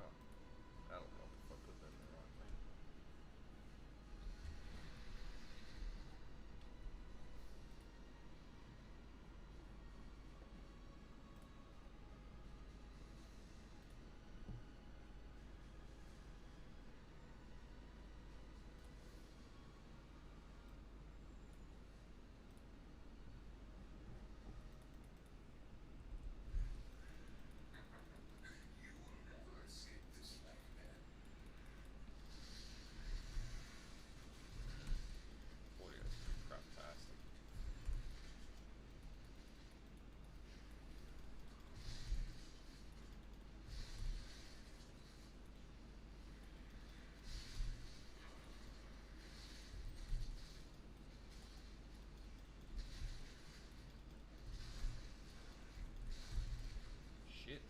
Oh, that'll help if I put that in the right thing. Audio's craptastic. Shit.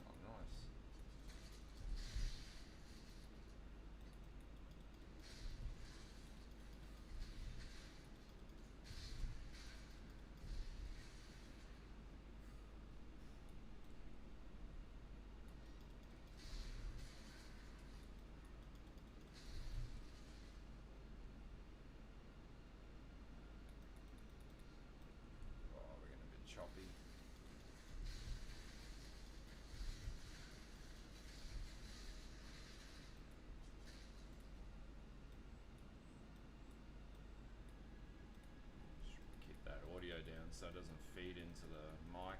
Oh, nice. Oh, we're getting a bit choppy. Just keep that audio down so it doesn't feed into the mic.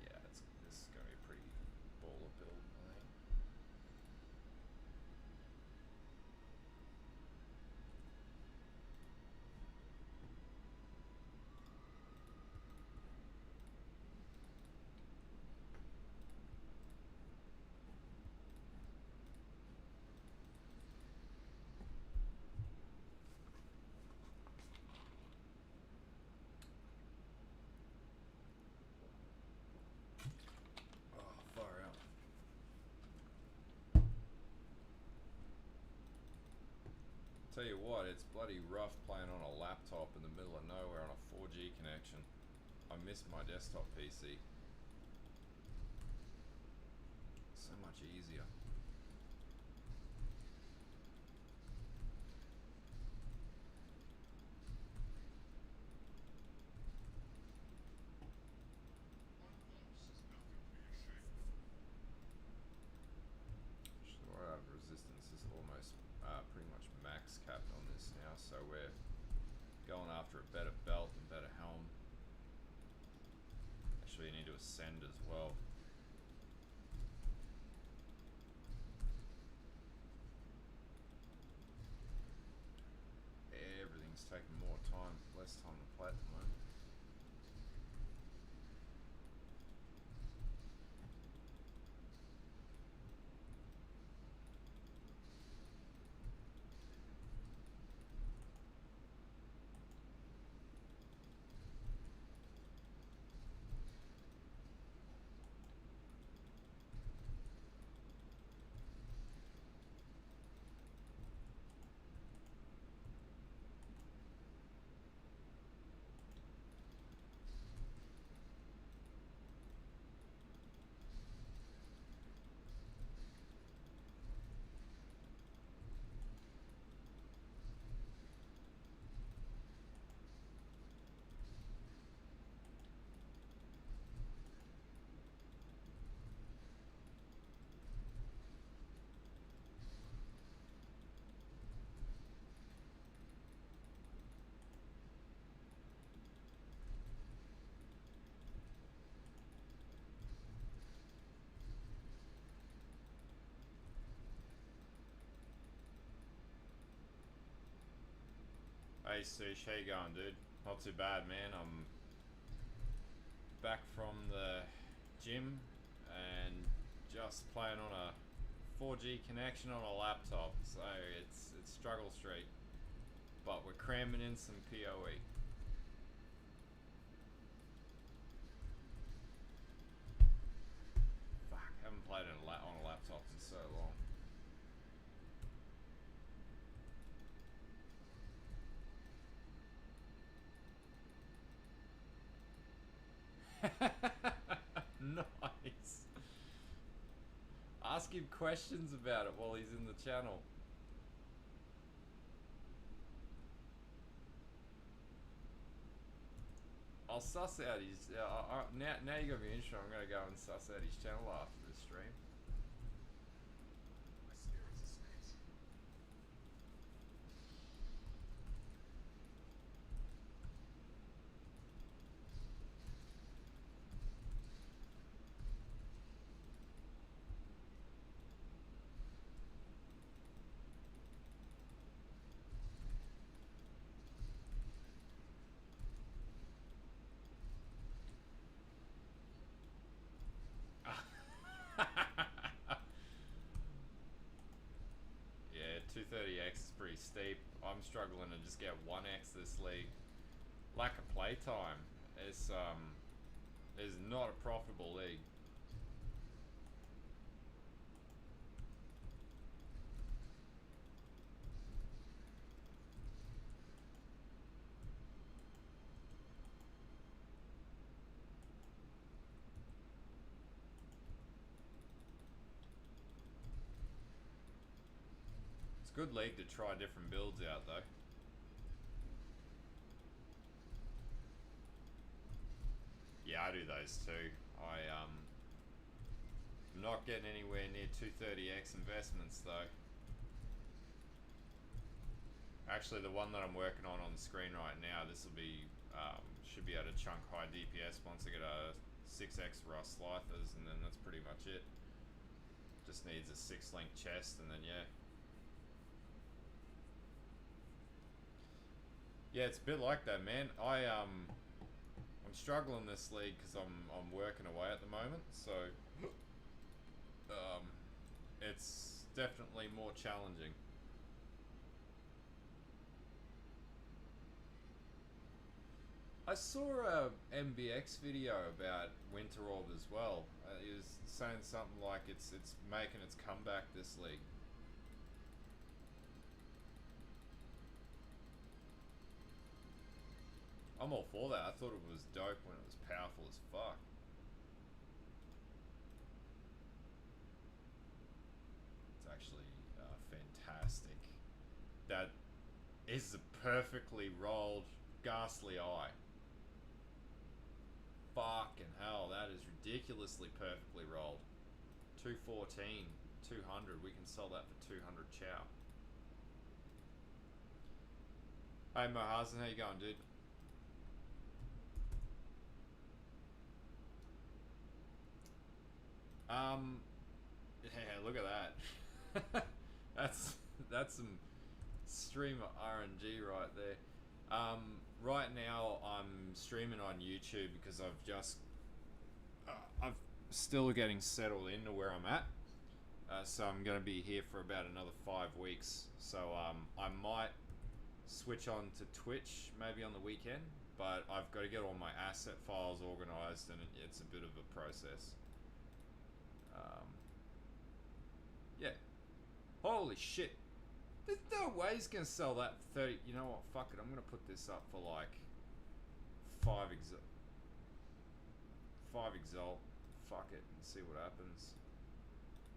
Yeah, this is going to be pretty baller build, I think. Oh, far out. Tell you what, it's bloody rough playing on a laptop in the middle of nowhere on a 4G connection. I miss my desktop PC. So much easier. Our resistance is almost pretty much max capped on this now, so we're going after a better belt and better helm. Actually, you need to ascend as well. Everything's taking more time, less time to play at the moment. Hey Sush, how you going, dude? Not too bad, man. I'm back from the gym and just playing on a 4G connection on a laptop, so it's struggle street. But we're cramming in some PoE. Fuck, haven't played on a laptop in so long. Nice. Ask him questions about it while he's in the channel. I'll suss out his. Now you got me interested. I'm gonna go and suss out his channel after this stream. My spirit's a spit. Yeah, 230x is pretty steep. I'm struggling to just get 1x this league. Lack of playtime is not a profitable league. It's a good league to try different builds out though. Yeah, I do those too. I'm not getting anywhere near 230x investments though. Actually, the one that I'm working on the screen right now, this will be should be able to chunk high DPS once I get a 6x rust lithers, and then that's pretty much it. Just needs a 6-link chest, and then yeah. Yeah, it's a bit like that, man. I'm struggling this league because I'm working away at the moment, so it's definitely more challenging. I saw a MBX video about Winter Orb as well. He was saying something like it's making its comeback this league. I'm all for that. I thought it was dope when it was powerful as fuck. It's actually fantastic. That is a perfectly rolled ghastly eye. Fucking hell, that is ridiculously perfectly rolled. 214, 200. We can sell that for 200 chow. Hey Mohazen, how you going, dude? Yeah, look at that. that's some streamer RNG right there. Right now I'm streaming on YouTube because I've still getting settled into where I'm at. So I'm going to be here for about another 5 weeks. So I might switch on to Twitch maybe on the weekend, but I've got to get all my asset files organized, and it's a bit of a process. Yeah. Holy shit. There's no way he's going to sell that for 30. You know what? Fuck it. I'm going to put this up for like 5 exalt. Fuck it and see what happens.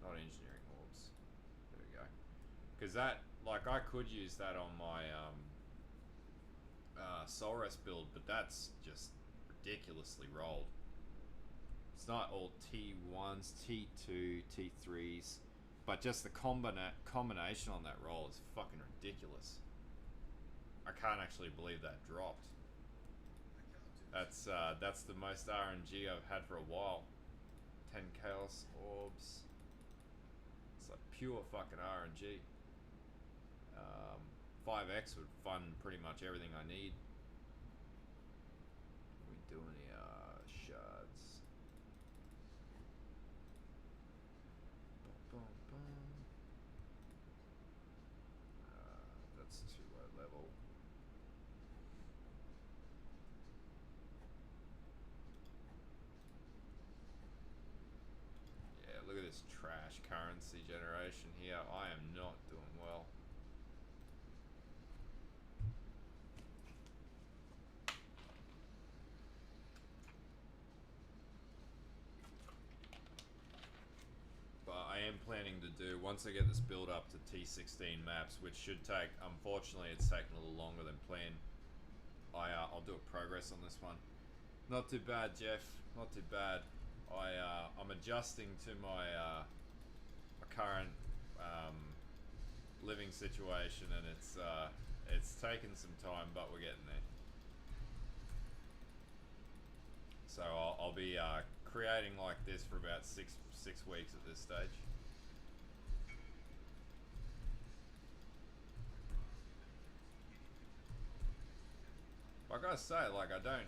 Not engineering orbs. There we go. Because that, like, I could use that on my Solrest build, but that's just ridiculously rolled. It's not all T1s, T2, T3s, but just the combination on that roll is fucking ridiculous. I can't actually believe that dropped. That's the most RNG I've had for a while. 10 Chaos Orbs. It's like pure fucking RNG. 5x would fund pretty much everything I need. We do any shards? Boom, boom, boom. That's too low level. Yeah, look at this trash currency generation here. I am not doing well. But I am planning to do, once I get this build up to T16 maps, which should take, unfortunately it's taken a little longer than planned. I'll do a progress on this one. Not too bad, Jeff. Not too bad. I'm adjusting to my my current living situation, and it's taken some time, but we're getting there. So I'll be creating like this for about six weeks at this stage. I gotta say, like, I don't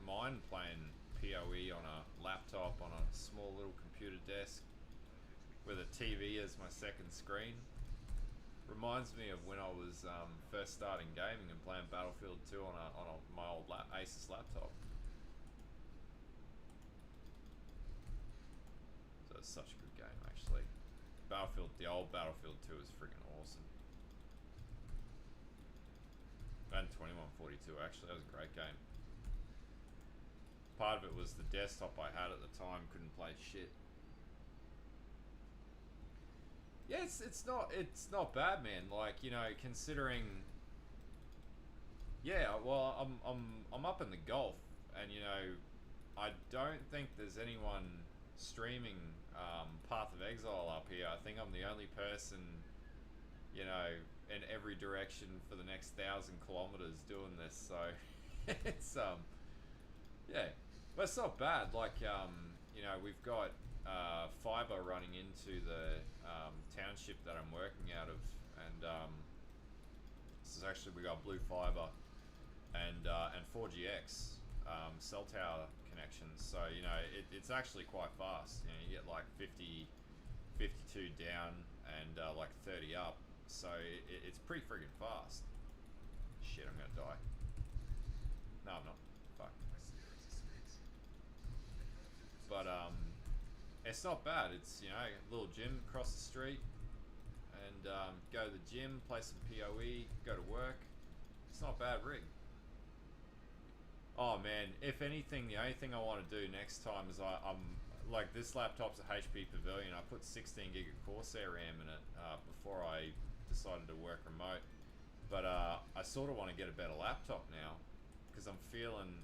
mind playing PoE on a laptop on a small little computer desk with a TV as my second screen. Reminds me of when I was first starting gaming and playing Battlefield 2 on my old Asus laptop. So it's such a good game, actually. The old Battlefield 2 is freaking awesome. And 2142, actually, that was a great game. Part of it was the desktop I had at the time couldn't play shit. Yeah, it's not bad, man. Like, you know, considering. Yeah, well, I'm up in the Gulf, and you know, I don't think there's anyone streaming Path of Exile up here. I think I'm the only person, you know, in every direction for the next 1,000 kilometers doing this. So it's yeah, but it's not bad. Like you know, we've got fiber running into the township that I'm working out of, and this is actually, we got blue fiber and 4GX cell tower connections. So you know, it's actually quite fast. You know, you get like 50, 52 down and like 30 up. So it's pretty friggin' fast. Shit, I'm gonna die. No, I'm not. Fuck. But it's not bad. It's, you know, a little gym across the street, and go to the gym, play some PoE, go to work. It's not a bad rig. Oh man, if anything, the only thing I want to do next time is I'm like, this laptop's a HP Pavilion. I put 16 gig of Corsair RAM in it before I decided to work remote. But I sort of want to get a better laptop now, because I'm feeling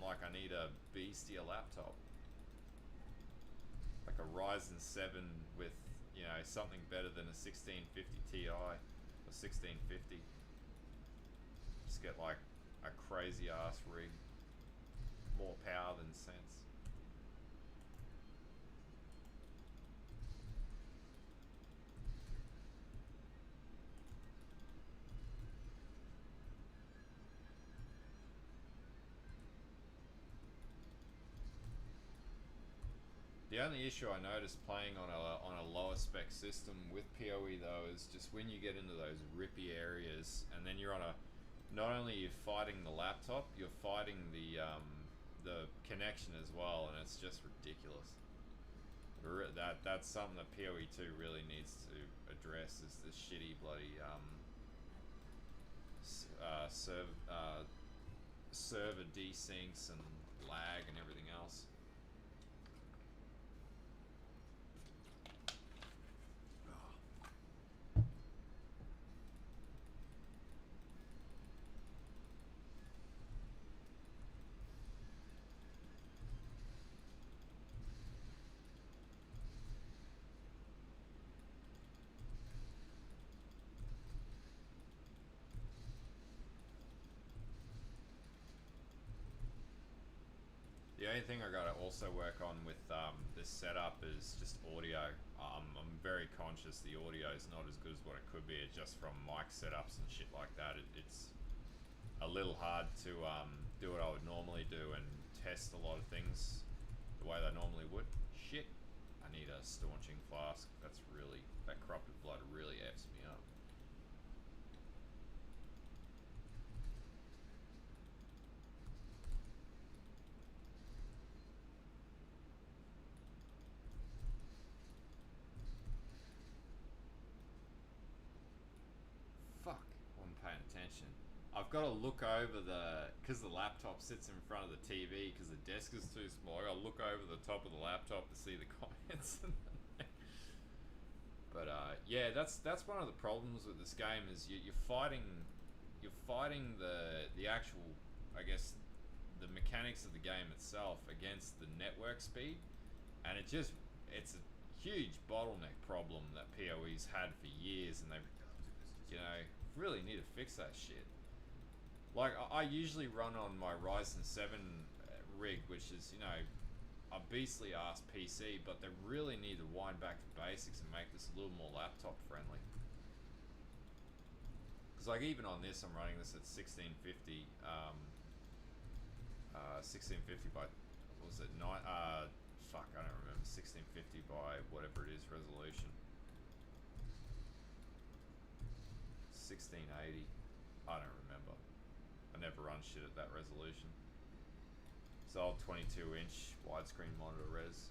like I need a beastier laptop, like a Ryzen 7 with, you know, something better than a 1650 Ti or 1650. Just get like a crazy ass rig, more power than sense. The only issue I noticed playing on a lower spec system with PoE though is just when you get into those rippy areas, and then you're on a, not only you're fighting the laptop, you're fighting the connection as well, and it's just ridiculous. That's something that PoE 2 really needs to address, is the shitty bloody server desyncs and lag and everything else. The only thing I got to also work on with this setup is just audio. I'm very conscious the audio is not as good as what it could be. It's just from mic setups and shit like that. It's a little hard to do what I would normally do and test a lot of things the way they normally would. Shit, I need a staunching flask. That corrupted blood really F's me up. Fuck, I wasn't paying attention. I've got to look over because the laptop sits in front of the TV because the desk is too small. I got to look over the top of the laptop to see the comments. But yeah, that's one of the problems with this game is you're fighting the actual, I guess, the mechanics of the game itself against the network speed, and it's a huge bottleneck problem that PoE's had for years, and they really need to fix that shit. Like I usually run on my Ryzen 7 rig, which is a beastly ass PC, but they really need to wind back to basics and make this a little more laptop friendly. Because like even on this, I'm running this at 1650, 1650 by what was it? Fuck, I don't remember. 1650 by whatever it is resolution. 1680. I don't remember. I never run shit at that resolution. It's old 22-inch widescreen monitor res.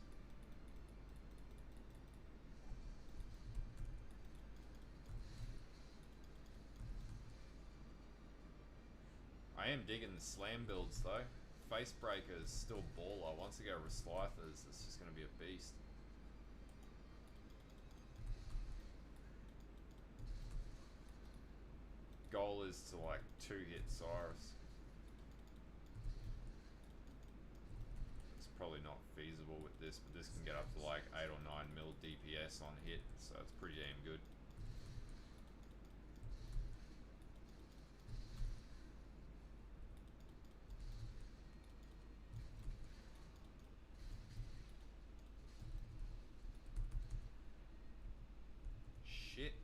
I am digging the slam builds though. Facebreaker is still baller. Once I go over Slythers, it's just going to be a beast. Goal is to like 2-hit Cyrus. It's probably not feasible with this, but this can get up to like 8 or 9 mil DPS on hit, so it's pretty damn good. Shit.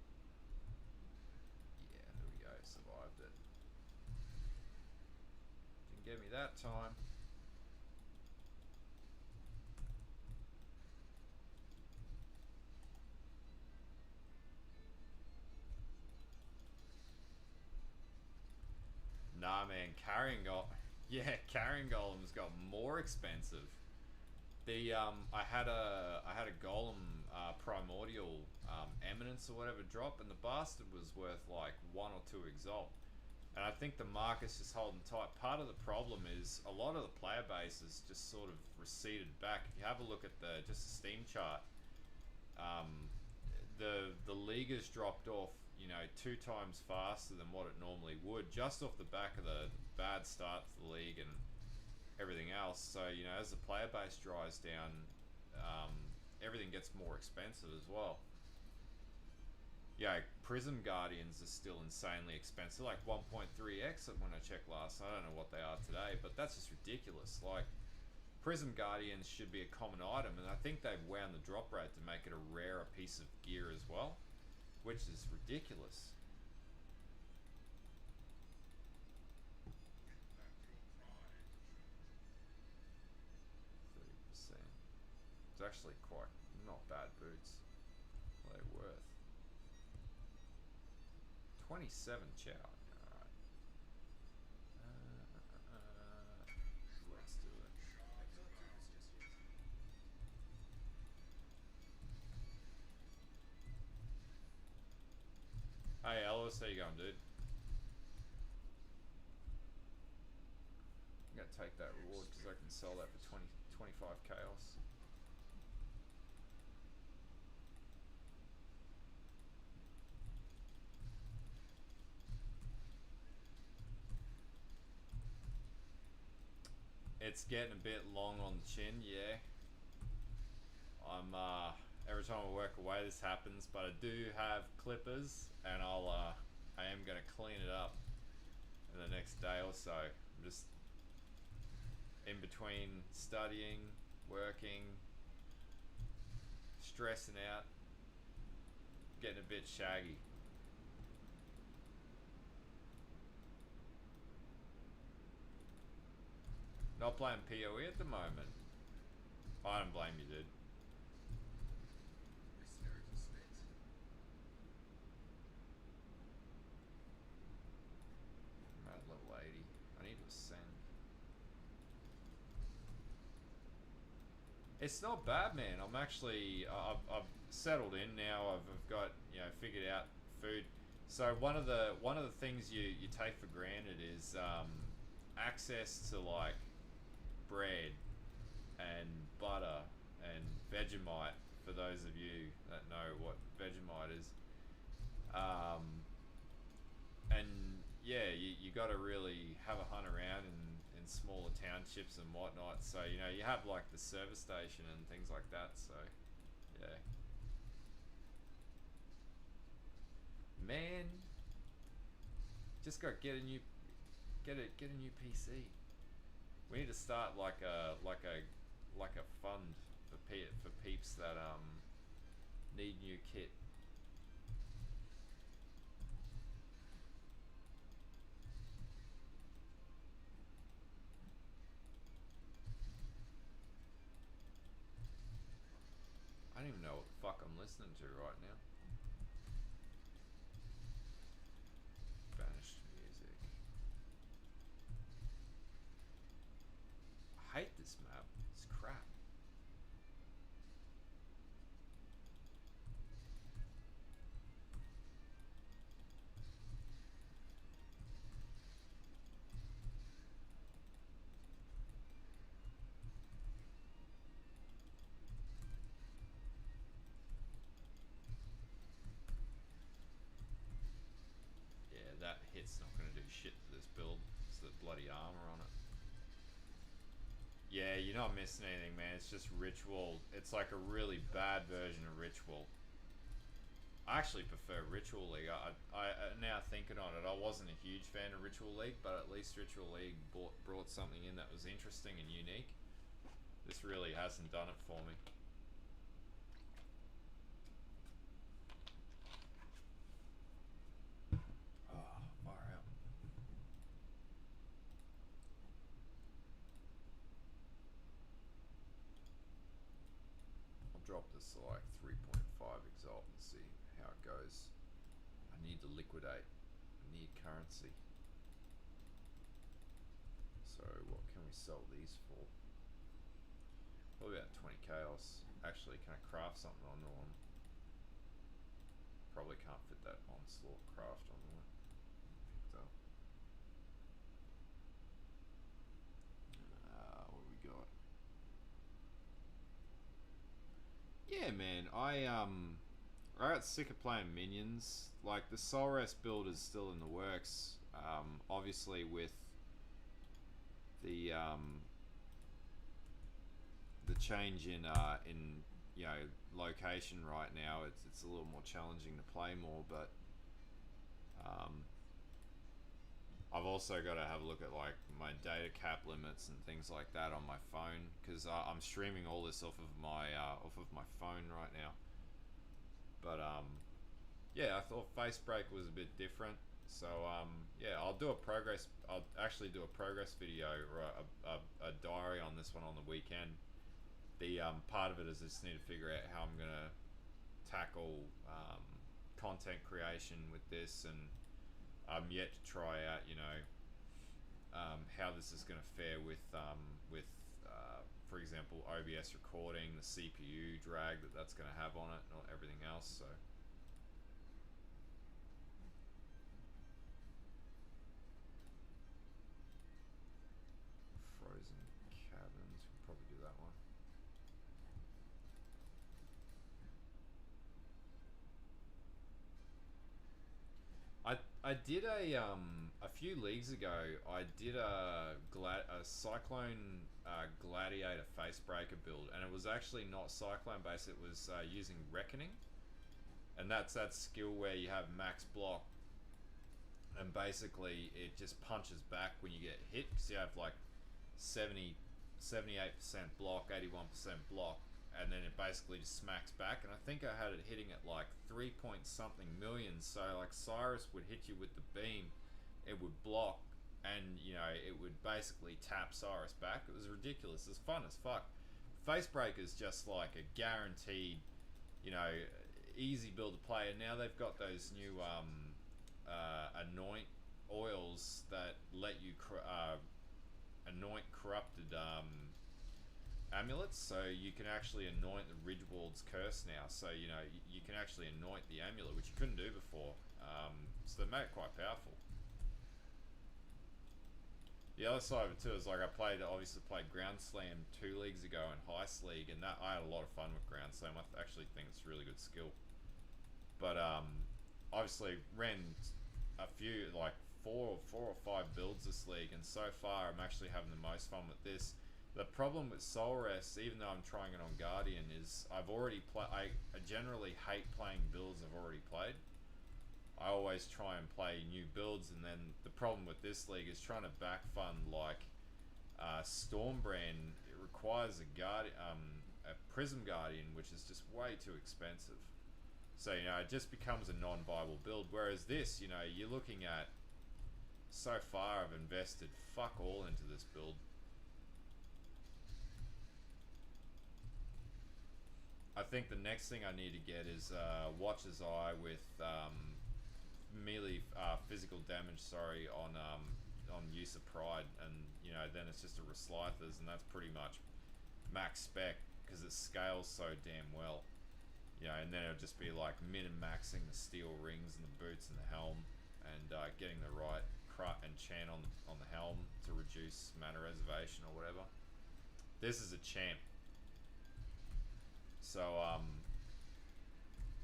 Yeah, there we go, survived it. Didn't get me that time. Nah, man, carrying golems got more expensive. The I had a golem primordial eminence or whatever drop, and the bastard was worth like 1 or 2 exalt. And I think the market's just holding tight. Part of the problem is a lot of the player base is just sort of receded back. If you have a look at just the Steam chart, the league has dropped off 2 times faster than what it normally would, just off the back of the bad start to the league and everything else. So as the player base dries down, everything gets more expensive as well. Yeah, Prism Guardians are still insanely expensive, like 1.3x when I checked last. I don't know what they are today, but that's just ridiculous. Like, Prism Guardians should be a common item, and I think they've wound the drop rate to make it a rarer piece of gear as well, which is ridiculous. It's actually quite not bad boots. What are they worth? 27 chow. Alright. Let's do it. Hey Ellis, how you going, dude? I'm gonna take that reward because I can sell that for 25 chaos. It's getting a bit long on the chin, yeah. I'm every time I work away this happens, but I do have clippers and I am gonna clean it up in the next day or so. I'm just in between studying, working, stressing out. getting a bit shaggy. Not playing PoE at the moment. I don't blame you, dude. I'm at level 80. I need to ascend. It's not bad, man. I'm actually I've settled in now. I've got, you know, figured out food. So one of the things you take for granted is access to like bread and butter and Vegemite. For those of you that know what Vegemite is, and yeah, you got to really have a hunt around in smaller townships and whatnot. So, you know, you have like the service station and things like that. So, yeah, man, just got to get a new PC. We need to start like a fund for peeps that need new kit. I don't even know what the fuck I'm listening to right now. Banished music. I hate this map. It's crap. Yeah, that hit's not gonna do shit to this build. It's the bloody armor on it. Yeah, you're not missing anything, man. It's just Ritual. It's like a really bad version of Ritual. I actually prefer Ritual League. I now thinking on it, I wasn't a huge fan of Ritual League, but at least Ritual League brought something in that was interesting and unique. This really hasn't done it for me. Oh, far out. I'll drop this to like 3.5 exalt and see how it goes. I need to liquidate. I need currency. So what can we sell these for? Probably about 20 chaos. Actually, can I craft something onto them? Probably can't fit that onslaught craft onto it. Picked up. What we got? Yeah, man. I got sick of playing minions. Like the Soul Rest build is still in the works. Obviously with the change in you know, location right now, it's a little more challenging to play more, but I've also got to have a look at like my data cap limits and things like that on my phone, because I'm streaming all this off of my phone right now. But yeah, I thought Facebreaker was a bit different. So yeah, I'll actually do a progress video or a diary on this one on the weekend. The part of it is I just need to figure out how I'm gonna tackle content creation with this, and I'm yet to try out, you know, how this is going to fare with for example, OBS recording, the CPU drag that's going to have on it, and everything else. So frozen caverns, we'll probably do that one. I did a few leagues ago. I did a Cyclone Gladiator Facebreaker build, and it was actually not Cyclone based. It was using Reckoning, and that's that skill where you have max block, and basically it just punches back when you get hit, because you have like 78% block, 81% block, and then it basically just smacks back. And I think I had it hitting at like 3 point something million. So like Cyrus would hit you with the beam, it would block, and you know it would basically tap Cyrus back. It was ridiculous. It was fun as fuck. Facebreaker is just like a guaranteed, you know, easy build to play. And now they've got those new anoint oils that let you anoint corrupted amulets, so you can actually anoint the Ridgewald's curse now. So you know you can actually anoint the amulet, which you couldn't do before. So they make it quite powerful. The other side of it too is like obviously played Ground Slam 2 leagues ago in Heist League, and that I had a lot of fun with Ground Slam. I actually think it's a really good skill. But obviously ran a few, like four or five builds this league, and so far I'm actually having the most fun with this. The problem with Soul Rest, even though I'm trying it on Guardian, is I generally hate playing builds I've already played. I always try and play new builds, and then the problem with this league is trying to back fund like Stormbrand. It requires a Prism Guardian, which is just way too expensive. So you know it just becomes a non-viable build. Whereas this, you know, you're looking at, so far I've invested fuck all into this build. I think the next thing I need to get is Watcher's Eye with melee physical damage, sorry, on use of Pride, and you know then it's just a Reslythers, and that's pretty much max spec because it scales so damn well. You know, and then it'll just be like min and maxing the steel rings and the boots and the helm, and getting the right enchant on the helm to reduce mana reservation or whatever. This is a champ. So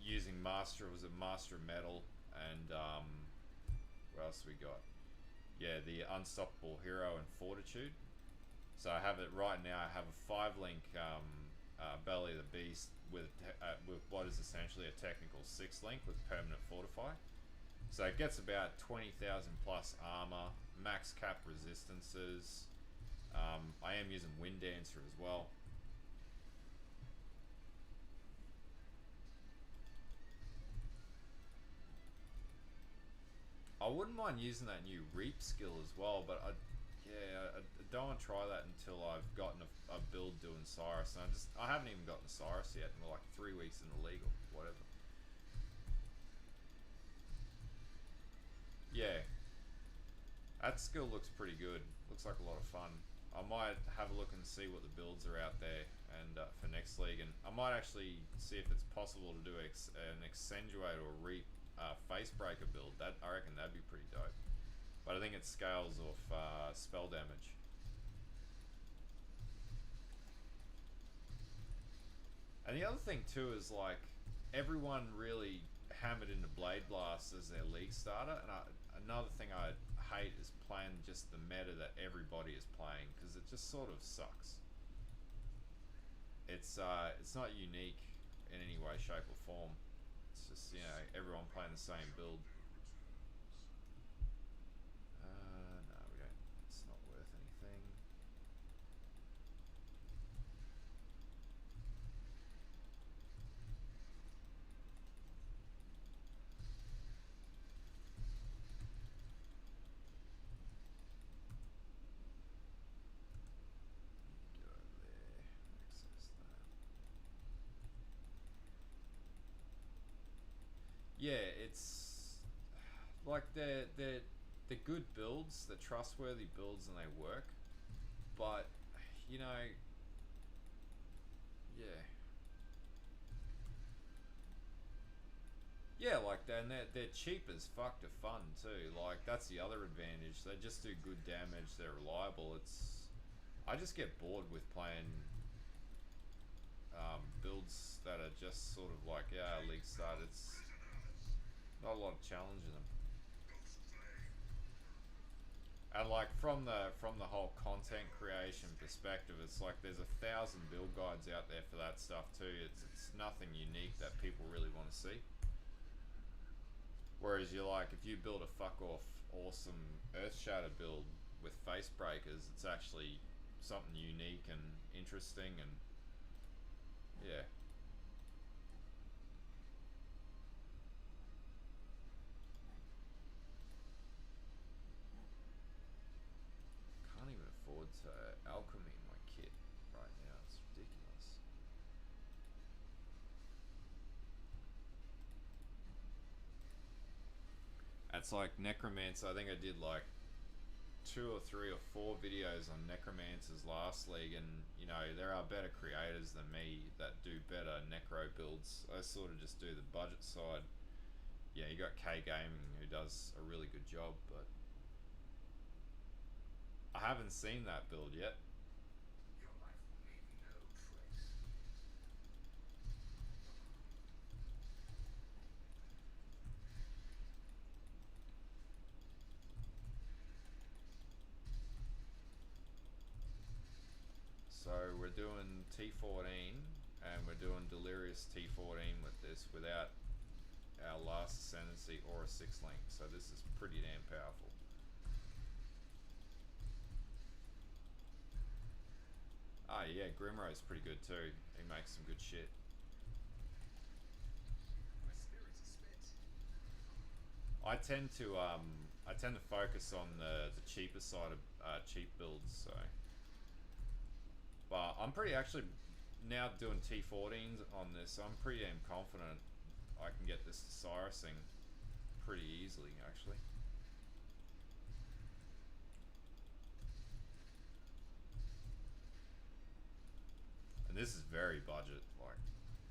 using Master of Metal, and what else we got? Yeah, the Unstoppable Hero and Fortitude. So I have it right now. I have a 5-link Belly of the Beast with what is essentially a technical 6-link with permanent Fortify. So it gets about 20,000 plus armor, max cap resistances. I am using Wind Dancer as well. I wouldn't mind using that new Reap skill as well, but I don't want to try that until I've gotten a build doing Cyrus. And I haven't even gotten Cyrus yet, and we're like 3 weeks in the league or whatever. Yeah, that skill looks pretty good. Looks like a lot of fun. I might have a look and see what the builds are out there, and for next league, and I might actually see if it's possible to do an Accentuate or Reap Facebreaker build. That I reckon that'd be pretty dope. But I think it scales off spell damage. And the other thing too is like everyone really hammered into Blade Blast as their league starter, and another thing I hate is playing just the meta that everybody is playing, because it just sort of sucks. It's not unique in any way, shape or form. It's just, you know, everyone playing the same build. No, we don't. It's not worth anything. Go there. Access that. Yeah, it's like they're good builds, they're trustworthy builds, and they work. But you know, yeah, yeah, like they're cheap as fuck to fund too. Like that's the other advantage. They just do good damage. They're reliable. I just get bored with playing builds that are just sort of like, yeah, league start. It's not a lot of challenge in them. And like from the whole content creation perspective, it's like there's 1,000 build guides out there for that stuff too. It's nothing unique that people really want to see. Whereas you're like, if you build a fuck off awesome EarthShatter build with Facebreakers, it's actually something unique and interesting, and Yeah. Can't even afford to alchemy my kit right now. It's ridiculous. It's like Necromancer. I think I did like 2 or 3 or 4 videos on Necromancers last league, and you know there are better creators than me that do better Necro builds. I sort of just do the budget side. Yeah, you got K Gaming who does a really good job, but I haven't seen that build yet. Your life will leave no trace. So we're doing T14 and we're doing Delirious T14 with this without our last ascendancy or a 6 link. So this is pretty damn powerful. Ah, yeah, Grimro's pretty good too. He makes some good shit. My spirits are spent. I tend to focus on the cheaper side of cheap builds. So, but I'm pretty actually now doing T14s on this. So I'm pretty damn confident I can get this to Cyrusing pretty easily actually. And this is very budget. Like,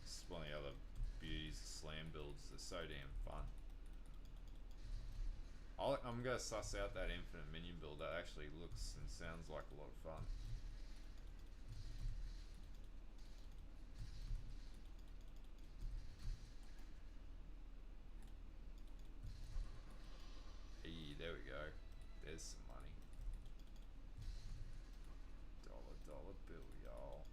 this is one of the other beauties of slam builds. They're so damn fun. I'm gonna suss out that infinite minion build. That actually looks and sounds like a lot of fun. Hey, there we go. There's some money. Dollar bill, y'all.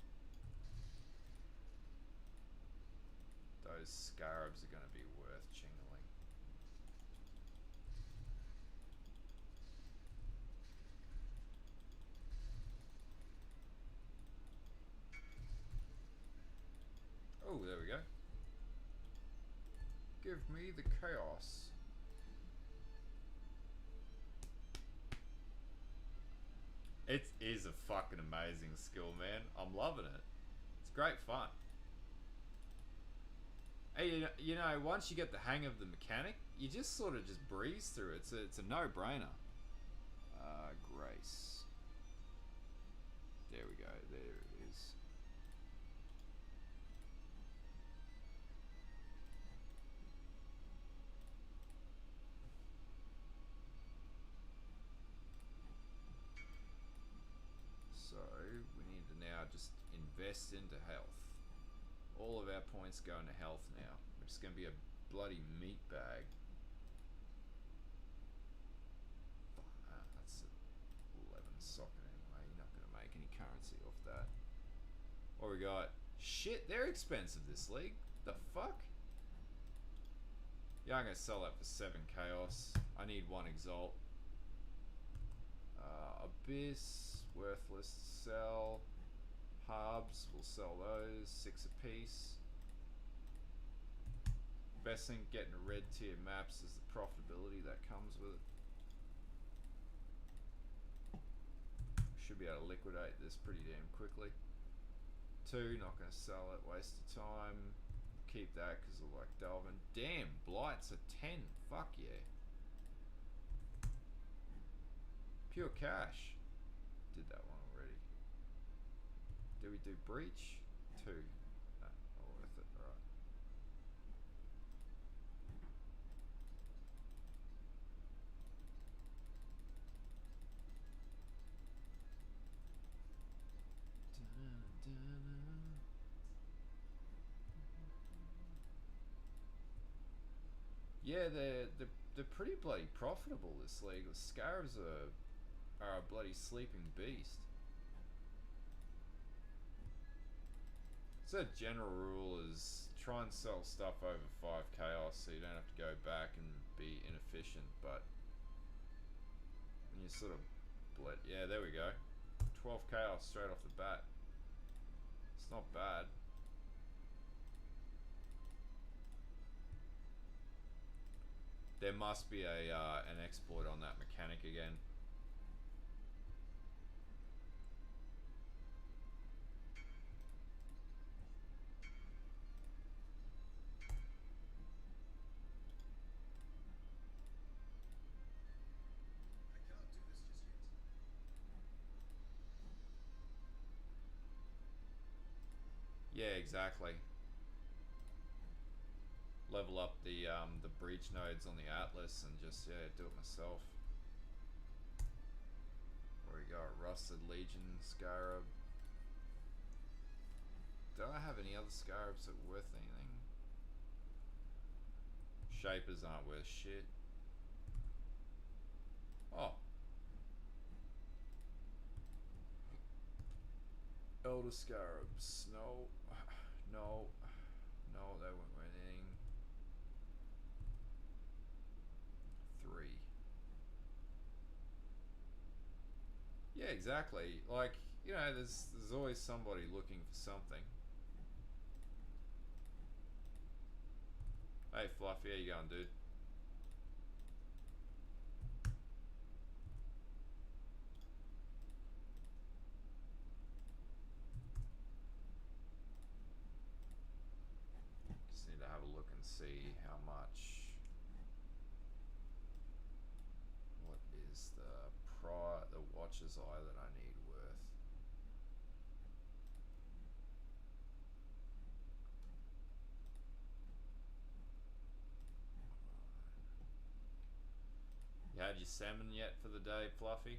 Those scarabs are gonna be worth chingling. Oh, there we go. Give me the chaos. It is a fucking amazing skill, man. I'm loving it. It's great fun. Hey, you know, once you get the hang of the mechanic, you just sort of just breeze through it. It's a no-brainer. Grace. There we go. There it is. So we need to now just invest into health. All of our points go into health now. Which is going to be a bloody meat bag. That's 11 socket anyway. You're not going to make any currency off that. What we got? Shit, they're expensive this league. The fuck? Yeah, I'm going to sell that for 7 chaos. I need 1 exalt. Abyss, worthless to sell. Harbs, we'll sell those. 6 apiece. Best thing getting a red tier maps is the profitability that comes with it. Should be able to liquidate this pretty damn quickly. 2, not going to sell it, waste of time. Keep that because I like Delvin. Damn, Blight's a 10. Fuck yeah. Pure cash. Did that one already. Did we do breach? 2. No, not worth it. Alright. Yeah, they're pretty bloody profitable this league. The Scarabs are a bloody sleeping beast. So general rule is try and sell stuff over 5 chaos so you don't have to go back and be inefficient, but when you sort of yeah, there we go. 12 chaos straight off the bat. It's not bad. There must be a an exploit on that mechanic again. I can't do this just yet. Yeah, exactly. Level up the breach nodes on the Atlas and just, yeah, do it myself. Where we got Rusted Legion Scarab. Do I have any other Scarabs that are worth anything? Shapers aren't worth shit. Oh. Elder Scarabs. No. No. No, they weren't worth anything. 3. Yeah, exactly. Like, you know, there's always somebody looking for something. Hey, Fluffy, how you going, dude? Just need to have a look and see how much. What is the Watcher's Eye that I need worth? You had your salmon yet for the day, Fluffy?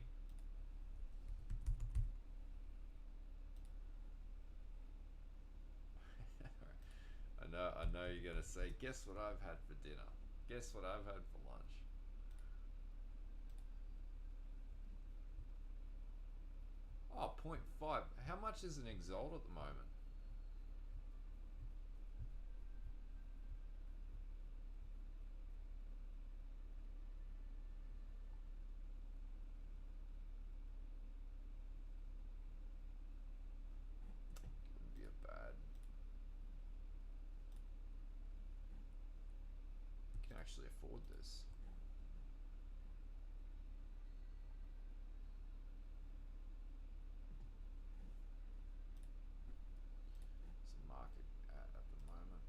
I know you're gonna say, guess what I've had for dinner? Guess what I've had for lunch? Oh, 0.5. How much is an Exalt at the moment? Wouldn't be a bad. You can actually afford this. It's a market at the moment.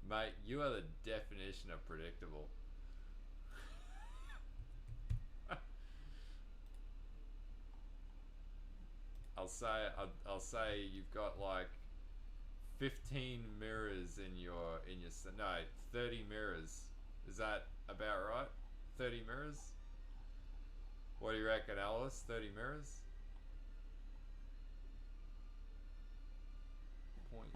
Mate, you are the definition of predictable. I'll say you've got like 15 mirrors in your no, 30 mirrors. Is that about right? 30 mirrors? What do you reckon, Alice? 30 mirrors? 0.7.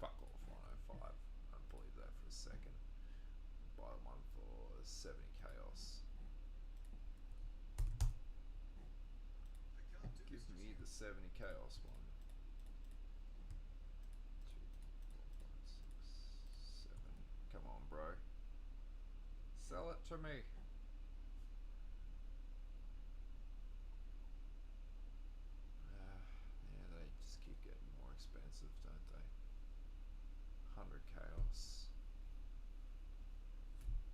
Fuck off, 105. I don't believe that for a second. Buy one for 70 chaos. I can't do Give this just me yet. the 70 chaos one. 2, 4, 5, 6, 7. Come on, bro. Sell it to me. Yeah, they just keep getting more expensive, don't they? 100 chaos.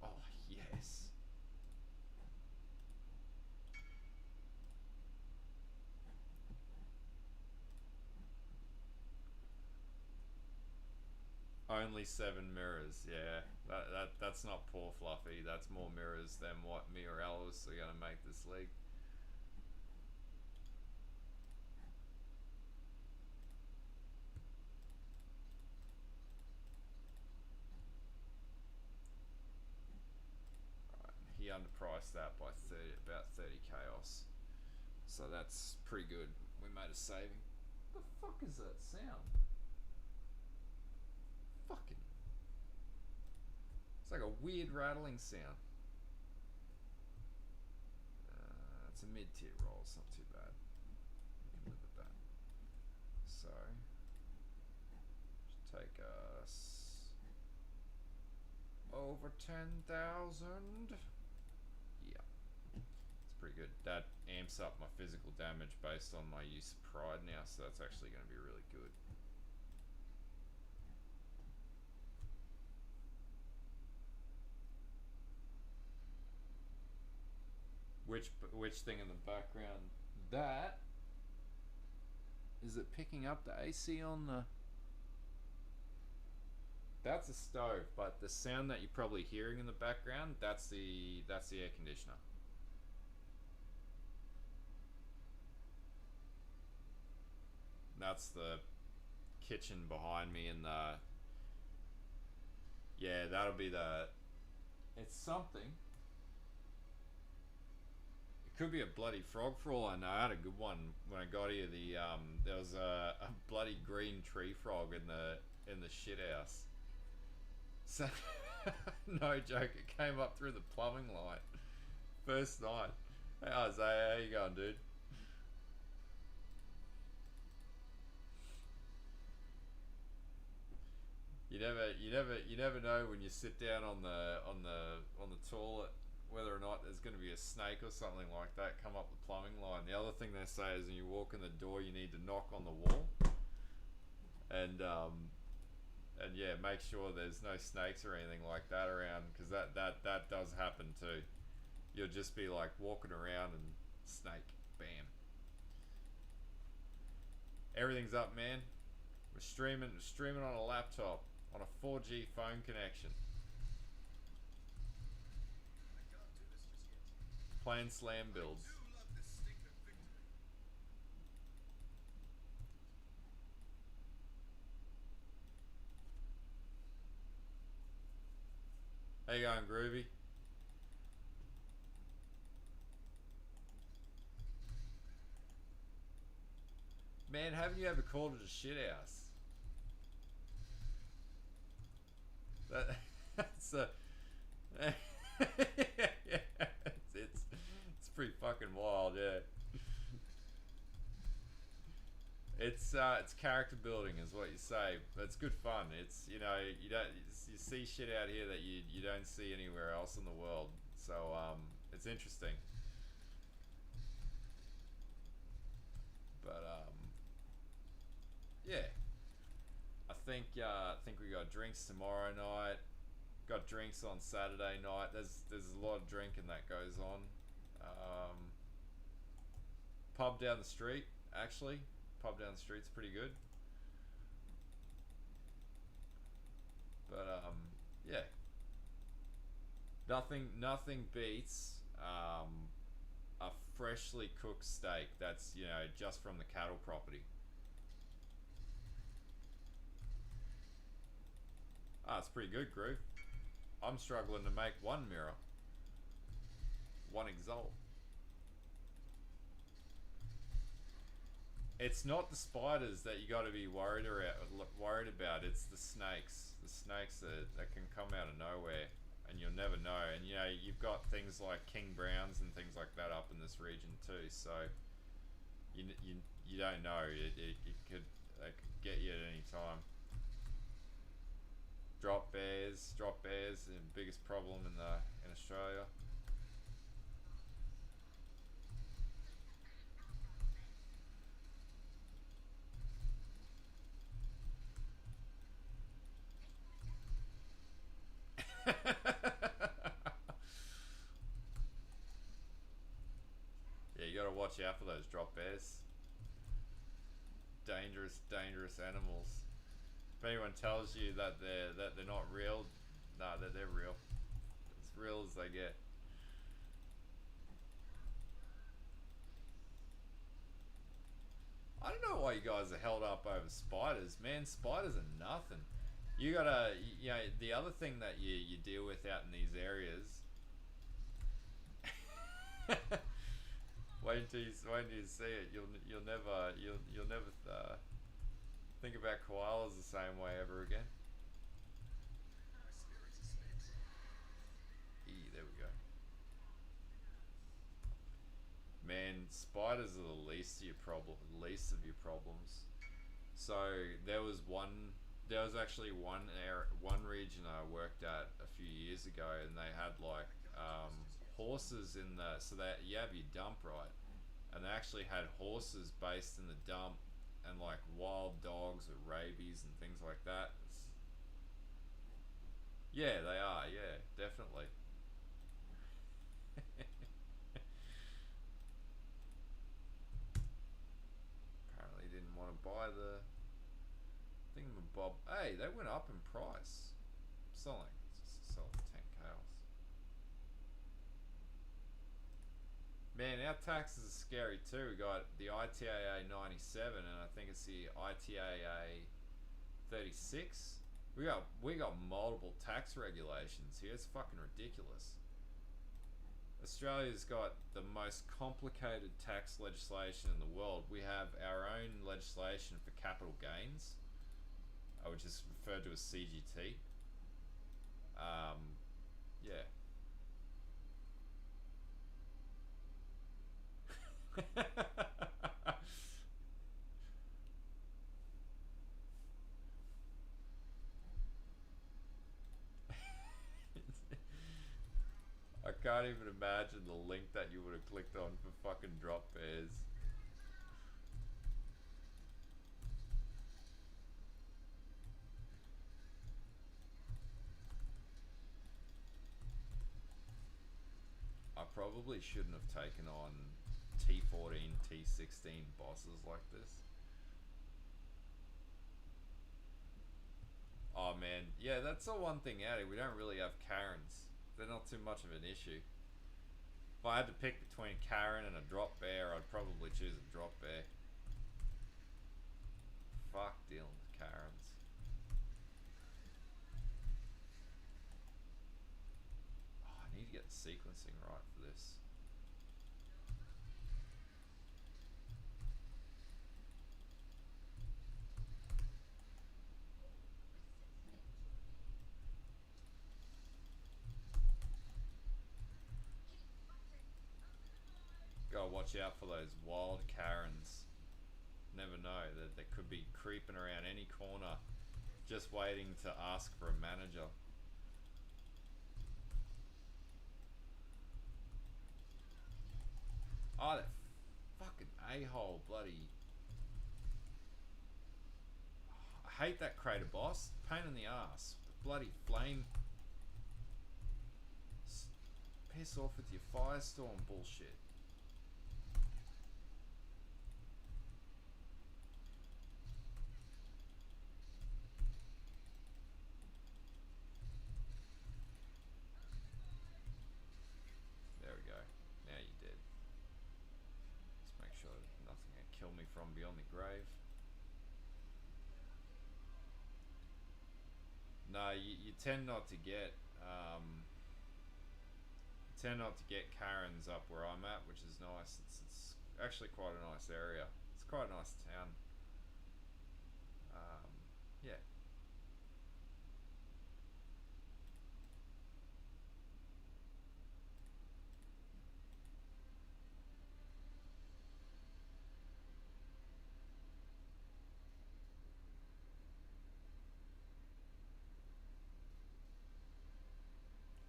Oh, yes. Only 7 mirrors, yeah. That's not poor Fluffy. That's more mirrors than what me or Alice are gonna make this league. Right, he underpriced that by about 30 chaos. So that's pretty good. We made a saving. What the fuck is that sound? Fucking. It's like a weird rattling sound. It's a mid-tier roll. It's not too bad. We can live with that. So, should take us over 10,000. Yeah, it's pretty good. That amps up my physical damage based on my use of pride now, so that's actually going to be really good. Which thing in the background? That is it picking up the AC on the? That's a stove, but the sound that you're probably hearing in the background, that's the air conditioner. That's the kitchen behind me, and the yeah, that'll be the. It's something. It could be a bloody frog for all I know. I had a good one when I got here. There was a bloody green tree frog in the shit house. So no joke, it came up through the plumbing line. First night. Hey Isaiah, how you going, dude? You never know when you sit down on the toilet whether or not there's going to be a snake or something like that come up the plumbing line. The other thing they say is when you walk in the door, you need to knock on the wall, and yeah, make sure there's no snakes or anything like that around, because that does happen too. You'll just be like walking around and snake, bam. Everything's up, man. We're streaming on a laptop on a 4G phone connection. I can't do this just yet. Playing slam builds. I do love this stink of victory. How you going, Groovy? Man, haven't you ever called it a shit house? That's a it's pretty fucking wild, yeah. It's character building is what you say, but it's good fun. It's, you know, you see shit out here that you don't see anywhere else in the world. So it's interesting. But yeah, I think we got drinks tomorrow night. Got drinks on Saturday night. There's a lot of drinking that goes on. Pub down the street, actually. Pub down the street's pretty good. But yeah. Nothing beats a freshly cooked steak that's, you know, just from the cattle property. Ah, it's pretty good, Groove. I'm struggling to make one mirror. One exalt. It's not the spiders that you got to be worried about. It's the snakes. The snakes that can come out of nowhere, and you'll never know. And you know, you've got things like king browns and things like that up in this region too. So you don't know. They could get you at any time. Drop bears, the biggest problem in Australia. Yeah, you gotta watch out for those drop bears. Dangerous animals. If anyone tells you that they're not real, nah, they're real. As real as they get. I don't know why you guys are held up over spiders, man. Spiders are nothing. You gotta, you know, the other thing that you deal with out in these areas. wait until you see it. You'll never think about koalas the same way ever again. My spirit is spent. There we go. Man, spiders are the least of your problems. So there was actually one region I worked at a few years ago, and they had like horses in the, so that you have your dump, right? And they actually had horses based in the dump, and like wild dogs with rabies and things like that. Yeah, they are. Yeah, definitely. Apparently didn't want to buy the thingamabob. Hey, they went up in price. Selling. Sell for 10 cows. Man, our taxes are scary too. We got the ITAA 97, and I think it's the ITAA 36. We got multiple tax regulations here. It's fucking ridiculous. Australia's got the most complicated tax legislation in the world. We have our own legislation for capital gains, which is referred to as CGT. Yeah. I can't even imagine the link that you would have clicked on for fucking drop bears. I probably shouldn't have taken on T14, T16 bosses like this. Oh man, yeah, that's the one thing out here. We don't really have Karens. They're not too much of an issue. If I had to pick between Karen and a drop bear, I'd probably choose a drop bear. Fuck dealing with Karens. Oh, I need to get the sequencing right for this. Gotta watch out for those wild Karens. Never know that they could be creeping around any corner, just waiting to ask for a manager. Oh, that fucking a-hole, bloody. I hate that crater boss. Pain in the ass. Bloody flame. Piss off with your firestorm bullshit. There we go. Now you're dead. Let's make sure nothing can kill me from beyond the grave. No, you tend not to get Karens up where I'm at, which is nice. It's actually quite a nice area. It's quite a nice town. Yeah.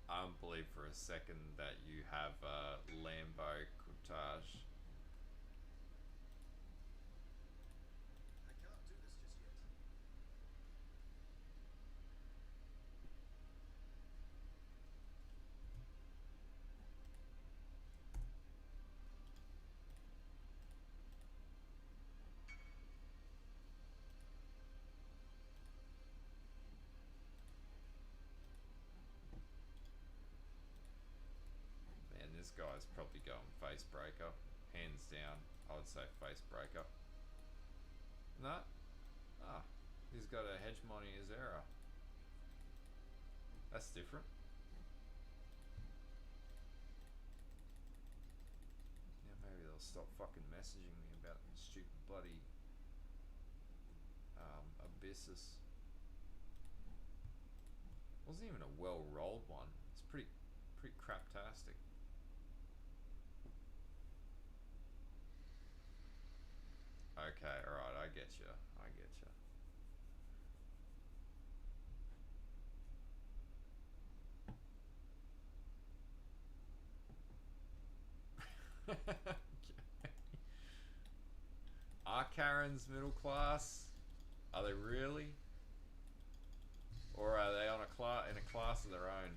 I don't believe for a second that you have Lambo Coutage. I can't do this just yet. Man, this guy's probably going Facebreaker. Hands down, I would say Facebreaker. No? Ah, he's got a hegemony as error. That's different. Yeah, maybe they'll stop fucking messaging me about stupid bloody abysses. Wasn't even a well rolled one. It's pretty craptastic. Okay, alright, I get you. I get you. Karens middle class? Are they really? Or are they on in a class of their own?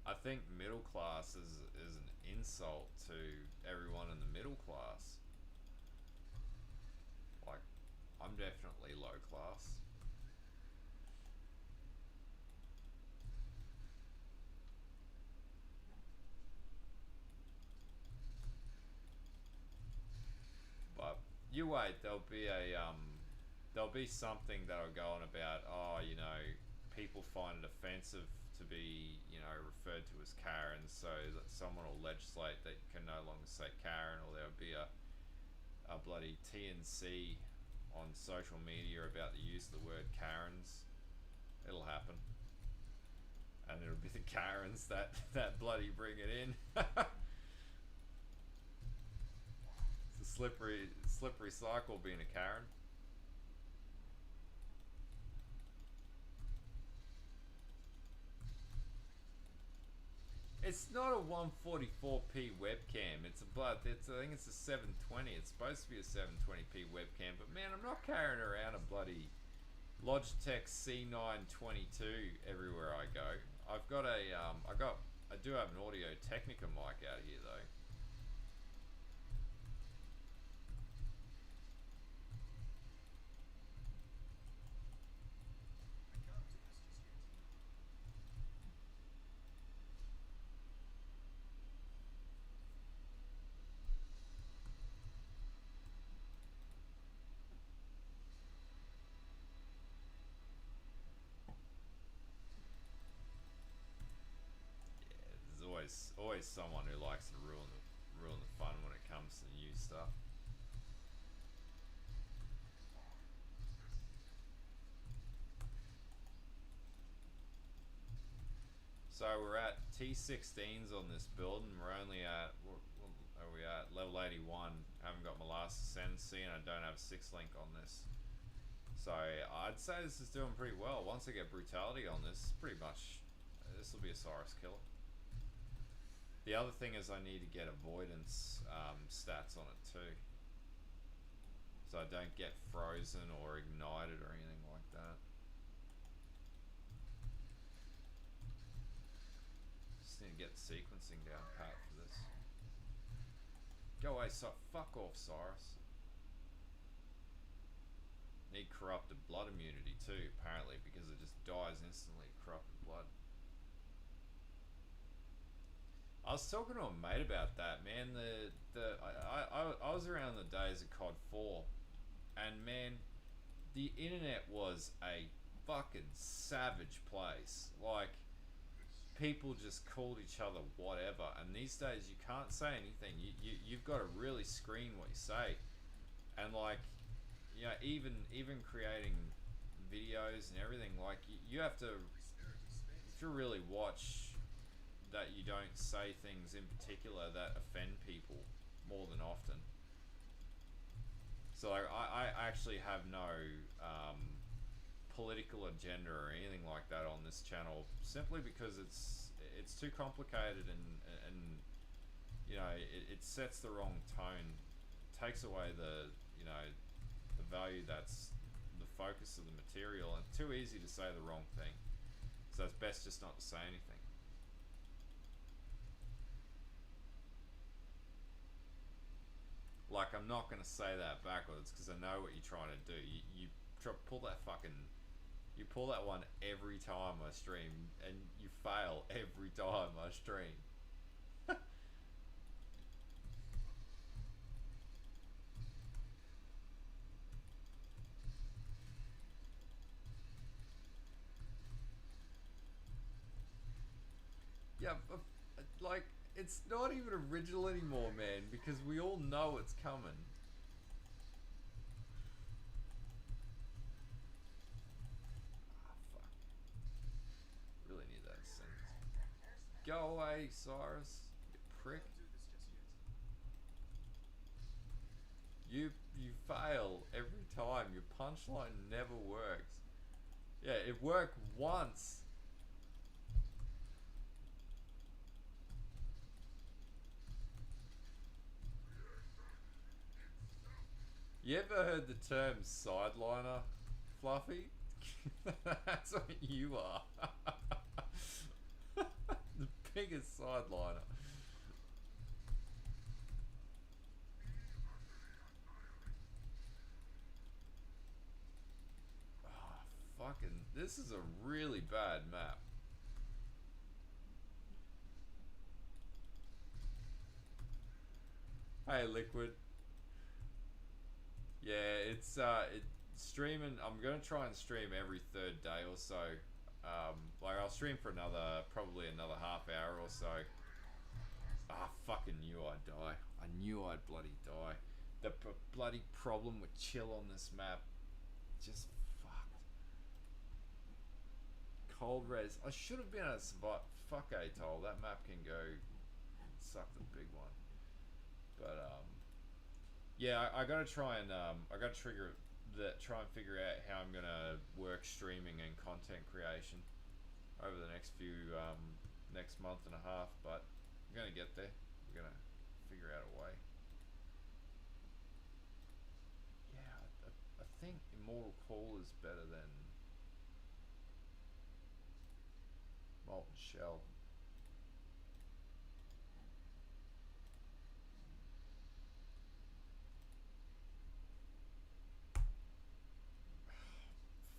I think middle class is an insult to everyone in the middle class. Like, I'm definitely low class. But you wait, there'll be something that'll go on about, oh, you know, people find it offensive to be, you know, referred to as Karen, so that someone will legislate that you can no longer say Karen, or there'll be a bloody TNC on social media about the use of the word Karens. It'll happen. And it'll be the Karens that bloody bring it in. It's a slippery cycle being a Karen. It's not a 144p webcam. It's I think it's a 720. It's supposed to be a 720p webcam, but man, I'm not carrying around a bloody Logitech C922 everywhere I go. I've got I do have an Audio Technica mic out here though. There's always someone who likes to ruin the fun when it comes to new stuff. So we're at T16s on this build, and we're only at are we at level 81. I haven't got my last ascendancy, and I don't have a 6 link on this. So I'd say this is doing pretty well. Once I get brutality on this, pretty much this will be a Cyrus killer. The other thing is I need to get avoidance stats on it too, so I don't get frozen or ignited or anything like that. Just need to get the sequencing down pat for this. Go away, fuck off, Cyrus. Need corrupted blood immunity too, apparently, because it just dies instantly. Corrupted blood. I was talking to a mate about that, man. I was around the days of COD 4, and man, the internet was a fucking savage place. Like, people just called each other whatever, and these days you can't say anything. You've got to really screen what you say, and like, you know, even creating videos and everything, like you have to really watch that you don't say things in particular that offend people more than often. So like, I actually have no political agenda or anything like that on this channel, simply because it's too complicated, and you know, it sets the wrong tone, takes away the, you know, the value that's the focus of the material, and too easy to say the wrong thing. So it's best just not to say anything. Like, I'm not going to say that backwards because I know what you're trying to do. You pull that fucking... You pull that one every time I stream, and you fail every time I stream. Yeah, but, like, it's not even original anymore, man, because we all know it's coming. Ah, fuck. Really need that sentence. Go away, Cyrus, you prick. You fail every time. Your punchline never works. Yeah, it worked once. You ever heard the term sideliner, Fluffy? That's what you are. The biggest sideliner. Oh, fucking, this is a really bad map. Hey, Liquid. Yeah, it's streaming. I'm gonna try and stream every third day or so. Like I'll stream for probably another half hour or so. Ah, fucking knew I'd die. I knew I'd bloody die. The bloody problem with chill on this map, just fucked. Cold res. I should have been able to survive. Fuck Atoll. That map can go suck the big one. But yeah, I gotta try and I gotta try and figure out how I'm gonna work streaming and content creation over the next month and a half. But we're gonna get there. We're gonna figure out a way. Yeah, I think Immortal Call is better than Molten Shell.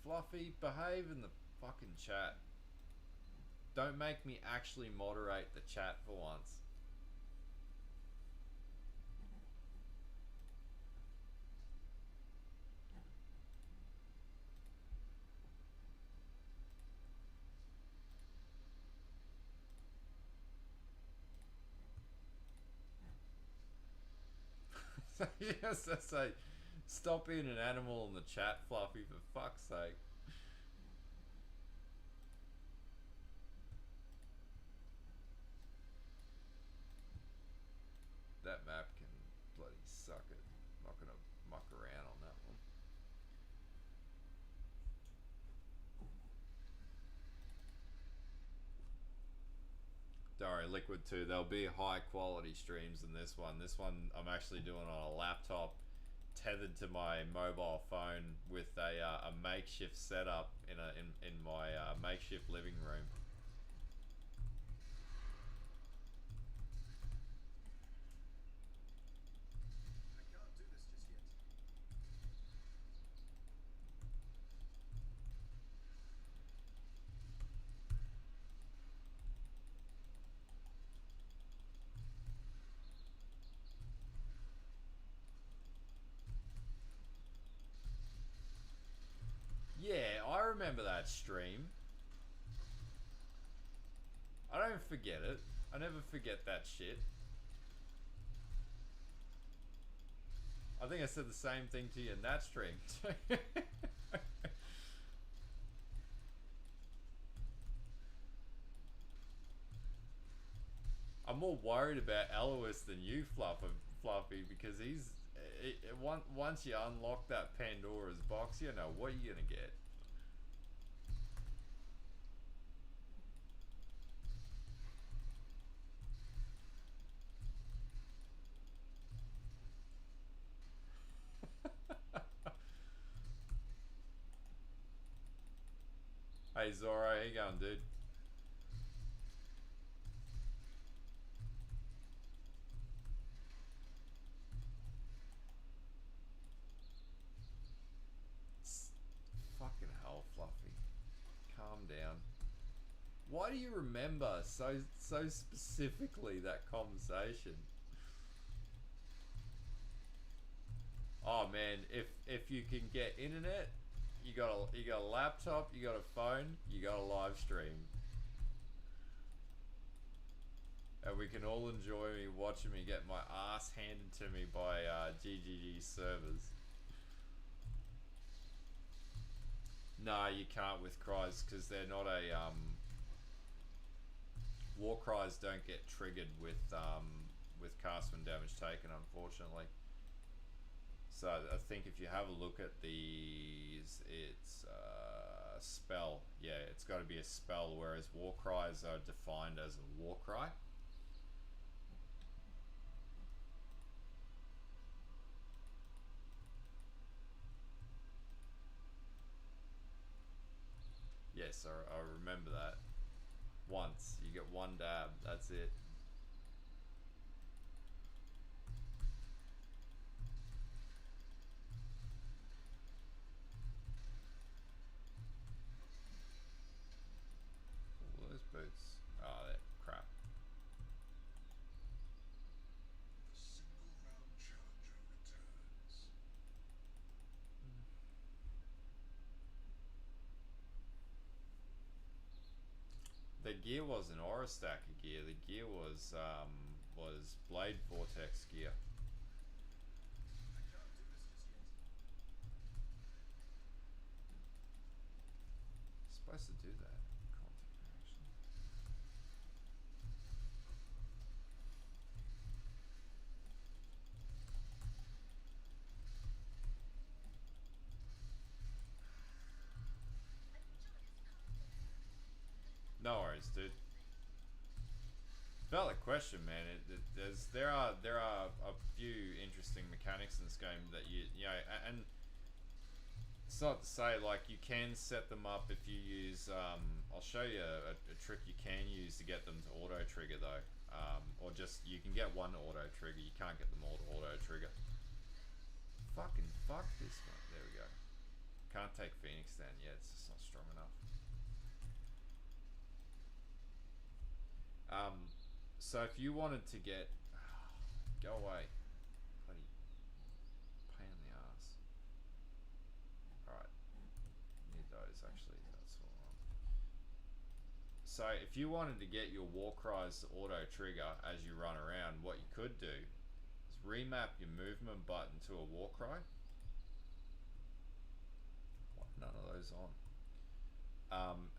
Fluffy, behave in the fucking chat. Don't make me actually moderate the chat for once. Yes, I say, stop being an animal in the chat, Fluffy, for fuck's sake. That map can bloody suck it. I'm not gonna muck around on that one. Don't worry, Liquid 2, there'll be high quality streams in this one. This one I'm actually doing on a laptop tethered to my mobile phone with a makeshift setup in my makeshift living room. I can't do this just yet. Yeah, I remember that stream. I don't forget it. I never forget that shit. I think I said the same thing to you in that stream too. I'm more worried about Elois than you, Fluffy, because once you unlock that Pandora's box, you know what you're gonna get. Hey Zorro, how you going, dude? Fucking hell, Fluffy. Calm down. Why do you remember so specifically that conversation? Oh man, if you can get internet, you got a laptop, you got a phone, you got a live stream. And we can all enjoy me watching me get my ass handed to me by GGG servers. No, you can't with cries because they're not a war cries don't get triggered with cast when damage taken, unfortunately. So I think if you have a look at these, it's spell. Yeah, it's got to be a spell, whereas war cries are defined as a war cry. Yes, I remember that. Once. You get one dab, that's it. All those boots. Oh, they're crap. The single round challenger returns. The gear wasn't Aura Stacker gear. The gear was Blade Vortex gear. I can't do this just yet. Supposed to do that. Contact reaction. No worries, dude. Valid question, man. There are a few interesting mechanics in this game that you know, and it's not to say like you can set them up if you use. I'll show you a trick you can use to get them to auto trigger though, or just you can get one auto trigger. You can't get them all to auto trigger. Fucking fuck this one. There we go. Can't take Phoenix then. Yeah, it's just not strong enough. So if you wanted to get, go away, bloody pain in the ass. All right, need those actually. That's all. So if you wanted to get your war cries to auto trigger as you run around, what you could do is remap your movement button to a war cry. What? None of those on.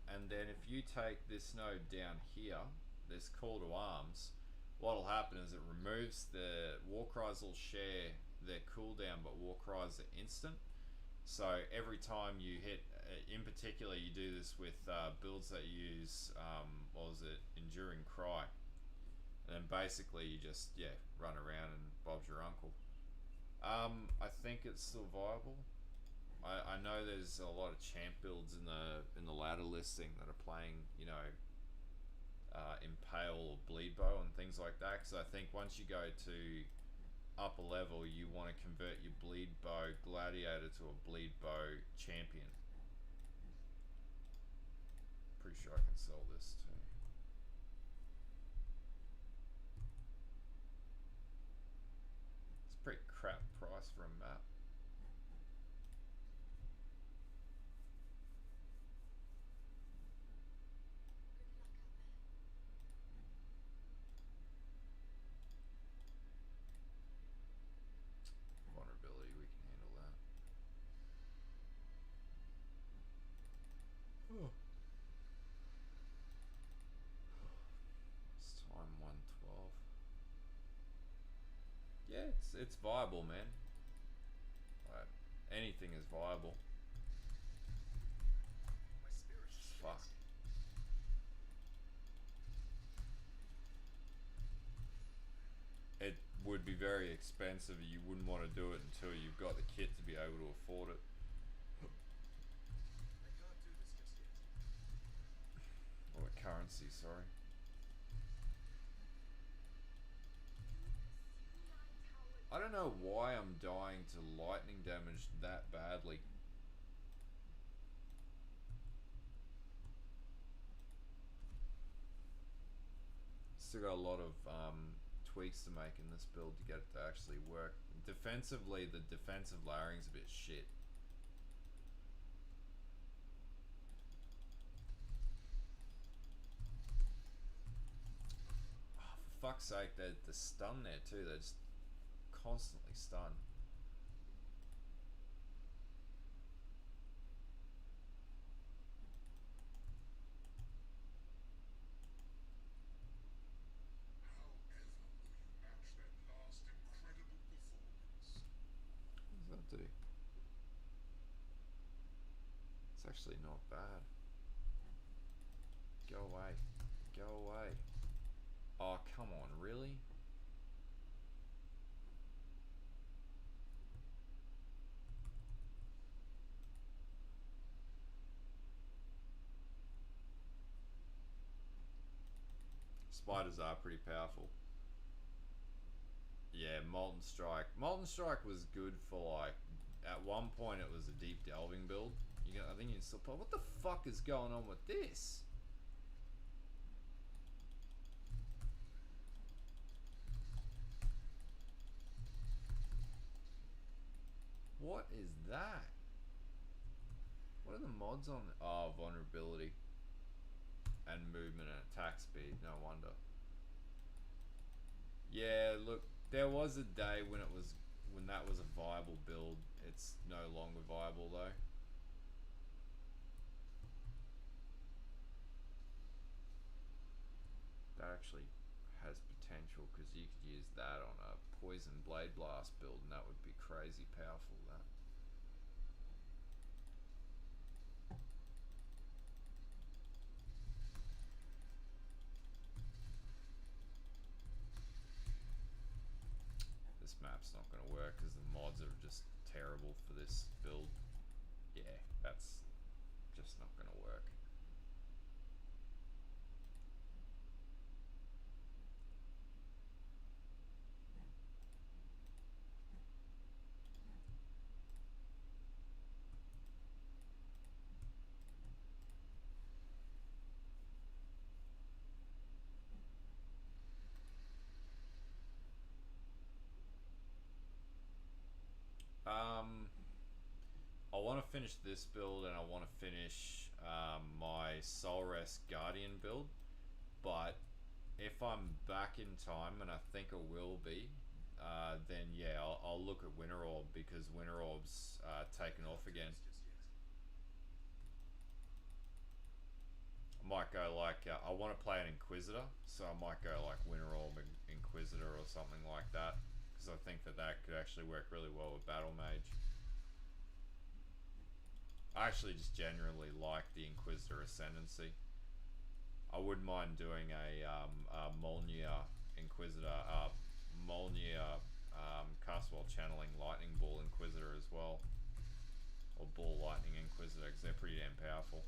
And then if you take this node down here, this call to arms, what'll happen is it removes the war cries will share their cooldown, but war cries are instant. So every time you hit, in particular, you do this with builds that use, what was it, Enduring Cry. And then basically you just, yeah, run around and Bob's your uncle. I think it's still viable. I know there's a lot of champ builds in the ladder listing that are playing, you know, Impale or Bleed Bow and things like that. Because I think once you go to upper level, you want to convert your Bleed Bow Gladiator to a Bleed Bow Champion. Pretty sure I can sell this too. It's a pretty crap price for a map. Vulnerability, we can handle that. Oh. It's time 112. Yeah, it's viable, man. Like, anything is viable. My spirit is Fuck. It would be very expensive. You wouldn't want to do it until you've got the kit to be able to afford it. I can't do this just yet. Or currency, sorry. I don't know why I'm dying to lightning damage that badly. Still got a lot of tweaks to make in this build to get it to actually work. Defensively, the defensive layering's a bit shit. Oh, for fuck's sake, the stun there too. They're just constantly stunned. However will you match that last incredible performance? What was that? actually not bad. Go away. Go away. Oh, come on, really? Spiders are pretty powerful. Yeah, Molten Strike. Molten Strike was good for like, at one point it was a deep delving build. I think you can still play. What the fuck is going on with this? What is that? What are the mods on? Oh, vulnerability and movement and attack speed. No wonder. Yeah, look, there was a day when that was a viable build. It's no longer viable though. That actually has potential because you could use that on a poison blade blast build, and that would be crazy powerful. That. This map's not going to work because the mods are just terrible for this build. Yeah, that's just not going to work. I want to finish this build and I want to finish my Soul Rest Guardian build, but if I'm back in time, and I think I will be, then yeah, I'll look at Winter Orb because Winter Orb's taken off again. I might go like, I want to play an Inquisitor, so I might go like Winter Orb and Inquisitor or something like that, because I think that could actually work really well with Battle Mage. I actually just generally like the Inquisitor Ascendancy. I wouldn't mind doing a Molnir Inquisitor, Molnir cast while channeling Lightning Ball Inquisitor as well, or Ball Lightning Inquisitor, because they're pretty damn powerful.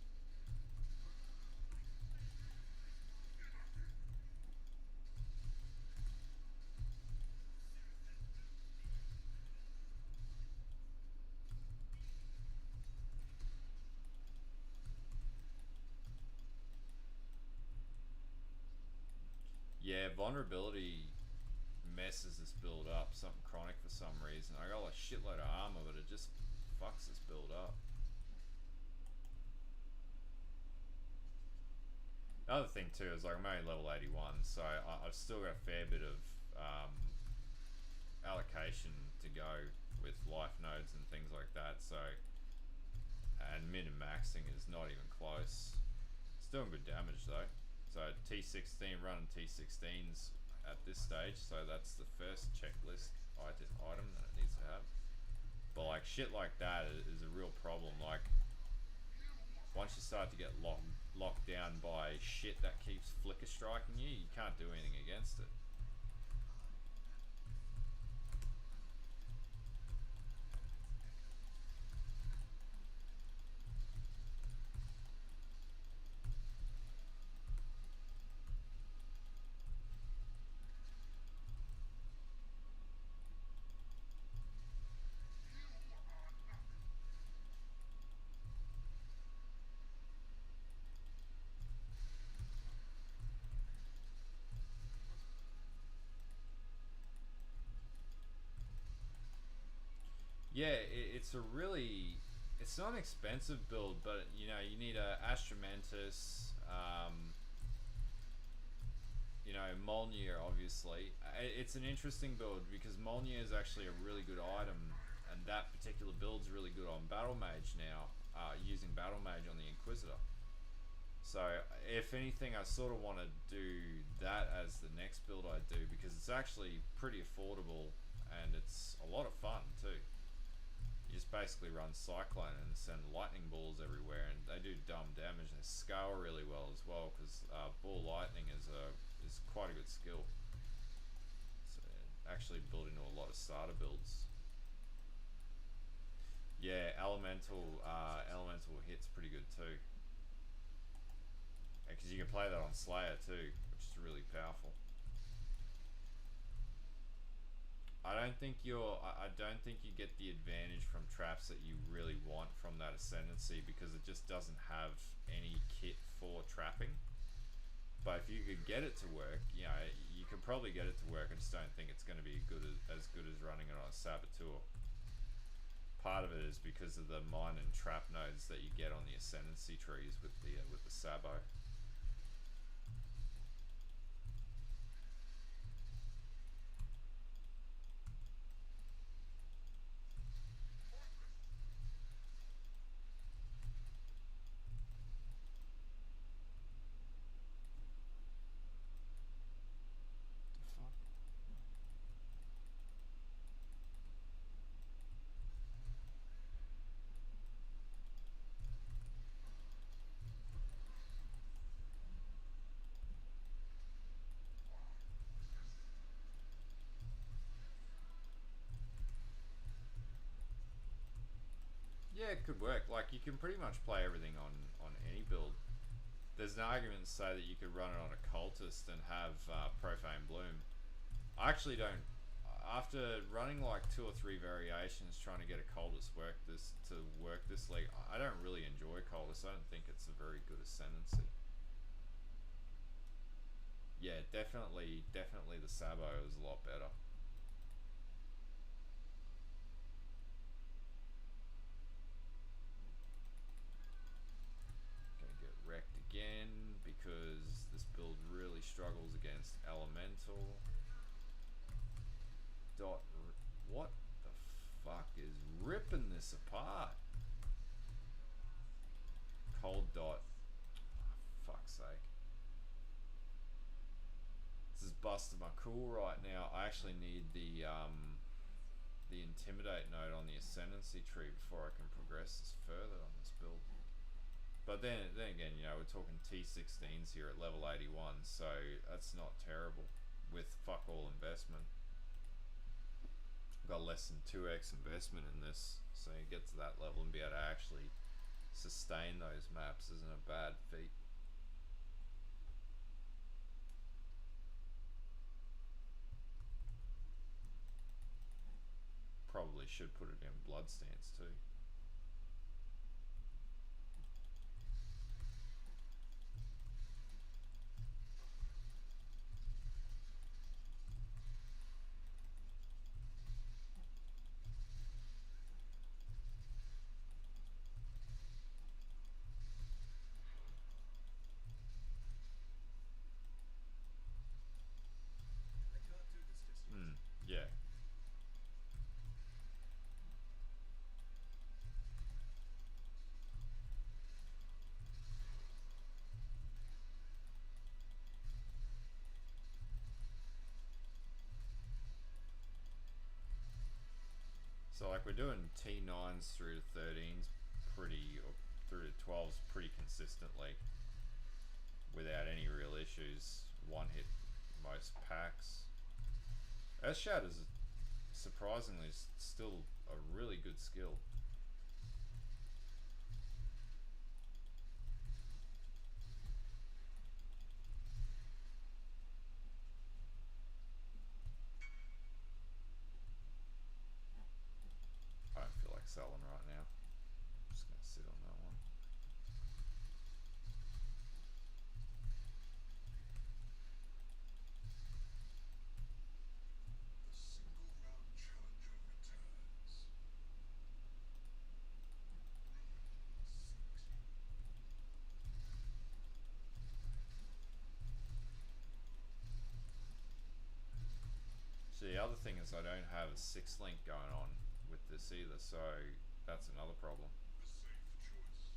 Yeah, vulnerability messes this build up. Something chronic for some reason. I got like a shitload of armor, but it just fucks this build up. Another thing too is like I'm only level 81, so I've still got a fair bit of allocation to go with life nodes and things like that. So, and min and maxing is not even close. It's doing good damage though. So T16, running T16s at this stage, so that's the first checklist item that it needs to have. But like shit like that is a real problem. Like once you start to get locked down by shit that keeps flicker striking you, you can't do anything against it. Yeah, it's a really, it's not an expensive build, but you know, you need a Astromantis, you know, Molnir obviously. It's an interesting build because Molnir is actually a really good item, and that particular build's really good on Battle Mage now, using Battle Mage on the Inquisitor. So if anything, I sort of want to do that as the next build I do because it's actually pretty affordable and it's a lot of fun too. you just basically run Cyclone and send lightning balls everywhere, and they do dumb damage and they scale really well as well, because ball lightning is quite a good skill. So actually built into a lot of starter builds. Yeah, elemental hits pretty good too, because you can play that on Slayer too, which is really powerful. I don't think you get the advantage from traps that you really want from that ascendancy, because it just doesn't have any kit for trapping. But if you could get it to work, you know, you could probably get it to work. I just don't think it's going to be as good as running it on a Saboteur. Part of it is because of the mine and trap nodes that you get on the ascendancy trees with the Sabo. Yeah, it could work. Like, you can pretty much play everything on any build. There's an argument to say that you could run it on a cultist and have Profane Bloom. I actually don't. After running like 2 or 3 variations trying to get a cultist work this league, I don't really enjoy cultist. I don't think it's a very good ascendancy. Yeah, definitely the Sabo is a lot better. Gonna get wrecked again because this build really struggles against elemental. What the fuck is ripping this apart? Cold dot. Oh, fuck's sake. This is busting my cool right now. I actually need the intimidate node on the ascendancy tree before I can progress this further on this build. But then again, you know, we're talking T16s here at level 81, so that's not terrible with fuck all investment. I've got less than 2x investment in this, so you get to that level and be able to actually sustain those maps isn't a bad feat. Probably should put it in Bloodstance too. I can't do this just yet. Yeah. So like we're doing T9s through to 13s or through to 12s pretty consistently without any real issues. One hit most packs. EarthShatter is surprisingly still a really good skill. I don't feel like selling right now. I'm just gonna sit on that one. The single round challenger returns. So the other thing is I don't have a 6 link going on with this either, so that's another problem. A safe choice.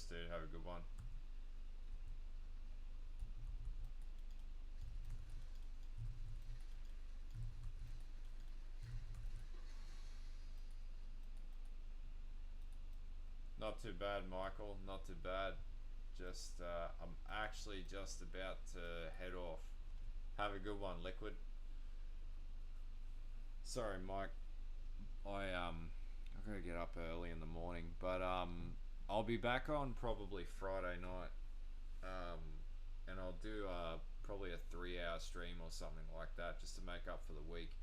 Cheers, dude. Have a good one. Not too bad, Michael. Not too bad. Just, I'm actually just about to head off. Have a good one, Liquid. Sorry, Mike. I gotta get up early in the morning, but I'll be back on probably Friday night, and I'll do probably a 3-hour stream or something like that, just to make up for the week,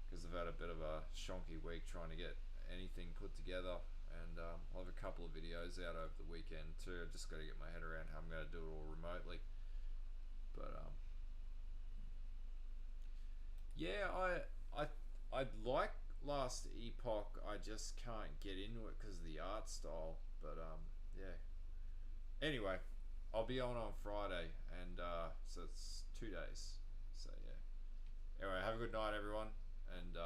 because I've had a bit of a shonky week trying to get anything put together, and I'll have a couple of videos out over the weekend too. I just got to get my head around how I'm going to do it all remotely, but yeah, I'd like Last Epoch. I just can't get into it because of the art style. But yeah. Anyway, I'll be on Friday, and so it's 2 days. So yeah. Anyway, have a good night, everyone, and